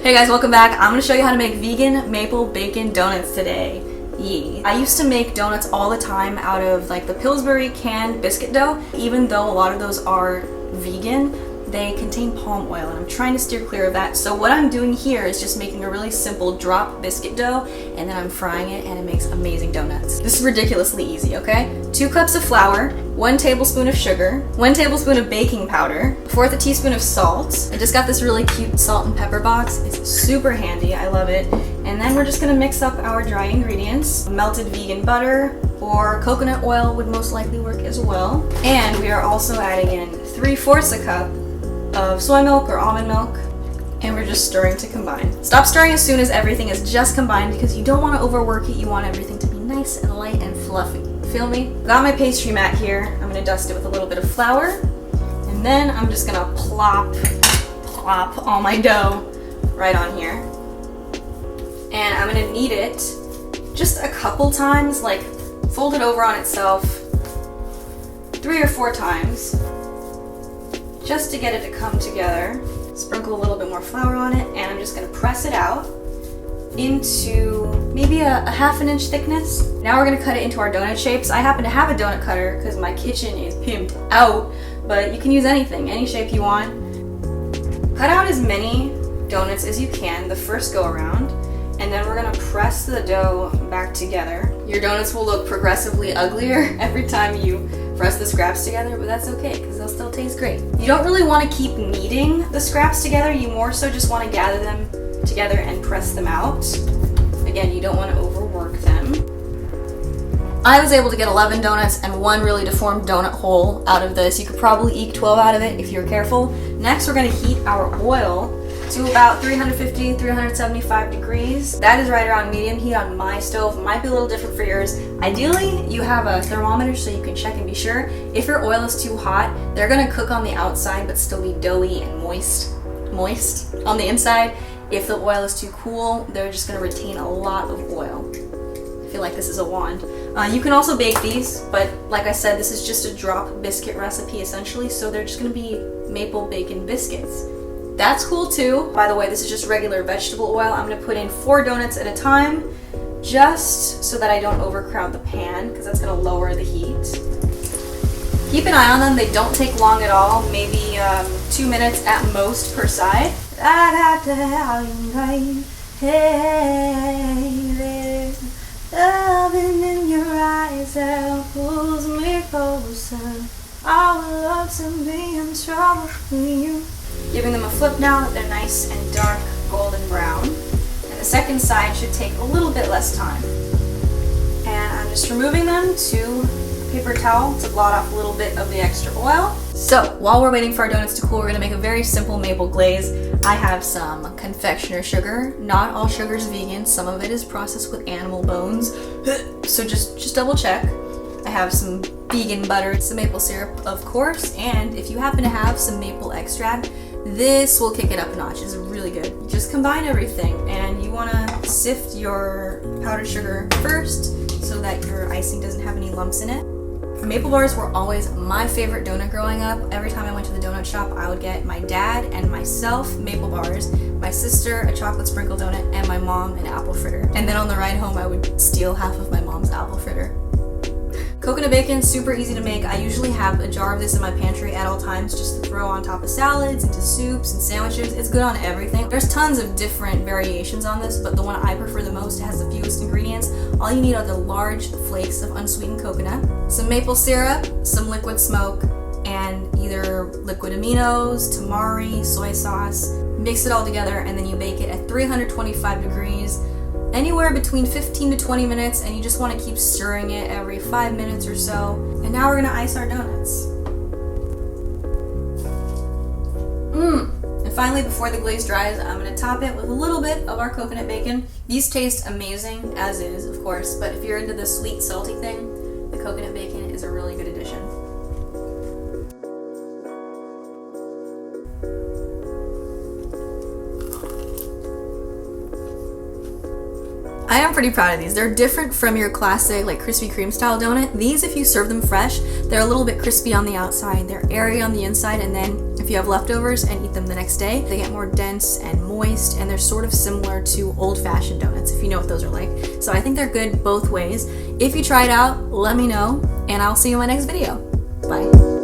Hey guys, welcome back. I'm going to show you how to make vegan maple bacon donuts today. Yee. I used to make donuts all the time out of like the Pillsbury canned biscuit dough. Even though a lot of those are vegan, they contain palm oil and I'm trying to steer clear of that. So what I'm doing here is just making a really simple drop biscuit dough and then I'm frying it and it makes amazing donuts. This is ridiculously easy, okay? 2 cups of flour, 1 tablespoon of sugar, 1 tablespoon of baking powder, 1/4 teaspoon of salt. I just got this really cute salt and pepper box. It's super handy, I love it. And then we're just gonna mix up our dry ingredients. Melted vegan butter or coconut oil would most likely work as well. And we are also adding in 3/4 a cup of soy milk or almond milk, and we're just stirring to combine. Stop stirring as soon as everything is just combined because you don't want to overwork it. You want everything to be nice and light and fluffy. Feel me? Got my pastry mat here. I'm gonna dust it with a little bit of flour, and then I'm just gonna plop all my dough right on here. And I'm gonna knead it just a couple times, like fold it over on itself 3 or 4 times. Just to get it to come together. Sprinkle a little bit more flour on it, and I'm just gonna press it out into maybe a 1/2 inch thickness. Now we're gonna cut it into our donut shapes. I happen to have a donut cutter because my kitchen is pimped out, but you can use anything, any shape you want. Cut out as many donuts as you can the first go around, and then we're gonna press the dough back together. Your donuts will look progressively uglier every time you press the scraps together, but that's okay because they'll still taste great. You don't really want to keep kneading the scraps together, you more so just want to gather them together and press them out. Again, you don't want to overwork them. I was able to get 11 donuts and 1 really deformed donut hole out of this. You could probably eke 12 out of it if you're careful. Next, we're going to heat our oil to about 350, 375 degrees. That is right around medium heat on my stove. Might be a little different for yours. Ideally, you have a thermometer so you can check and be sure. If your oil is too hot, they're gonna cook on the outside but still be doughy and moist on the inside. If the oil is too cool, they're just gonna retain a lot of oil. I feel like this is a wand. You can also bake these, but like I said, this is just a drop biscuit recipe essentially, so they're just gonna be maple bacon biscuits. That's cool too. By the way, this is just regular vegetable oil. I'm gonna put in 4 donuts at a time, just so that I don't overcrowd the pan, because that's gonna lower the heat. Keep an eye on them, they don't take long at all, maybe 2 minutes at most per side. I got to have you, hey there, loving in your eyes that pulls me closer. I would love to be in trouble with you. Giving them a flip now that they're nice and dark golden brown. And the second side should take a little bit less time. And I'm just removing them to a paper towel to blot off a little bit of the extra oil. So while we're waiting for our donuts to cool, we're gonna make a very simple maple glaze. I have some confectioner sugar. Not all sugar is vegan. Some of it is processed with animal bones. So just double check. I have some vegan butter, some maple syrup, of course, and if you happen to have some maple extract, this will kick it up a notch. It's really good. Just combine everything, and you want to sift your powdered sugar first so that your icing doesn't have any lumps in it. Maple bars were always my favorite donut growing up. Every time I went to the donut shop, I would get my dad and myself maple bars, my sister a chocolate sprinkle donut, and my mom an apple fritter. And then on the ride home, I would steal half of my mom's apple fritter. Coconut bacon, super easy to make. I usually have a jar of this in my pantry at all times just to throw on top of salads, into soups and sandwiches. It's good on everything. There's tons of different variations on this, but the one I prefer the most has the fewest ingredients. All you need are the large flakes of unsweetened coconut, some maple syrup, some liquid smoke, and either liquid aminos, tamari, soy sauce. Mix it all together and then you bake it at 325 degrees. Anywhere between 15 to 20 minutes, and you just want to keep stirring it every 5 minutes or so. And now we're going to ice our donuts. And finally, before the glaze dries, I'm going to top it with a little bit of our coconut bacon. These taste amazing, as is, of course, but if you're into the sweet, salty thing, the coconut bacon is a really good addition. I am pretty proud of these. They're different from your classic like Krispy Kreme style donut. These, if you serve them fresh, they're a little bit crispy on the outside, they're airy on the inside, and then if you have leftovers and eat them the next day, they get more dense and moist, and they're sort of similar to old-fashioned donuts, if you know what those are like. So I think they're good both ways. If you try it out, let me know, and I'll see you in my next video. Bye.